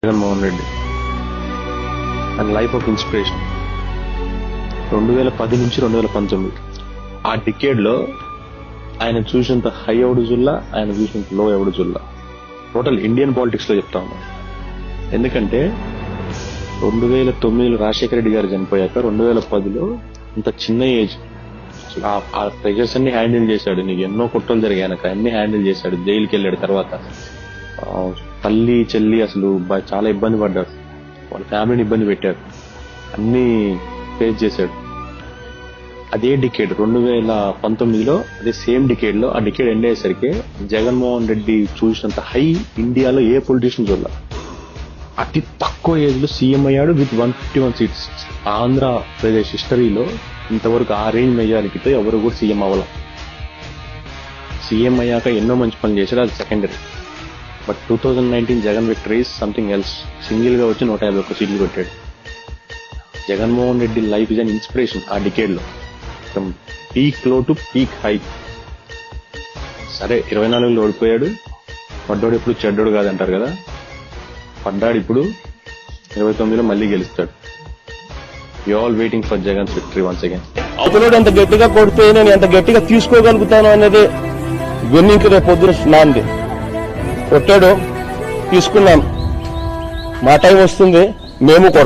Jaganmohan Reddy and life of inspiration 2010 నుంచి 2019 ఆ decade లో ఆయన చూసినంత హై ఎవడు జుల్లా, ఆయన చూసినంత లో ఎవడు జుల్లా. టోటల్ ఇండియన్ పాలిటిక్స్ లో చెప్తా ఉన్నాను. ఎందుకంటే 2009లో రాజశేఖర రెడ్డి గారు చనిపోయాక 2010లో ఇంత చిన్న ఏజ్ ఆ ప్రెషర్స్ అన్ని హ్యాండిల్ చేశాడు. నీకు ఎన్నో కుట్రలు జరిగాయనక అన్ని హ్యాండిల్ చేశాడు. జైలుకి వెళ్ళాడు. తర్వాత తల్లి చెల్లి అసలు చాలా ఇబ్బంది పడ్డారు. వాళ్ళ ఫ్యామిలీని ఇబ్బంది పెట్టారు. అన్ని ఫేస్ చేశాడు. అదే డికేడ్ 2019లో అదే సేమ్ డికేడ్ లో ఆ డికేడ్ ఎండ్ అయ్యేసరికి జగన్మోహన్ రెడ్డి చూసినంత హై ఇండియాలో ఏ పొలిటీషియన్ చూడాల. అతి తక్కువ ఏజ్ లో సీఎం అయ్యాడు విత్ 151 సీట్స్. ఆంధ్రప్రదేశ్ హిస్టరీలో ఇంతవరకు ఆ రేంజ్ మెజారిటీతో ఎవరు కూడా సీఎం అవ్వాల. సీఎం అయ్యాక ఎన్నో మంచి పనులు చేశాడు, అది secondary. But 2019 Jagan victory is something else. Single గా వచ్చి 151 సీట్లు కొట్టాడు. Jaganmohan Reddy life is an inspiration. ఆ డికేడ్ లో ఫ్రమ్ పీక్ లో టు పీక్ హై. సరే 24లో ఓడిపోయాడు. పడ్డాడు ఎప్పుడు చెడ్డోడు కాదంటారు కదా, పడ్డాడు. ఇప్పుడు 29లో మళ్ళీ గెలుస్తాడు. You all waiting for Jagan's victory once again. అవతలోడు ఎంత గట్టిగా కొడితే నేను ఎంత గట్టిగా తీసుకోగలుగుతాను అనేది వెన్నింకి రేపు పొద్దున నాంది. కొట్టాడు, తీసుకున్నాం. మా టైం వస్తుంది, మేము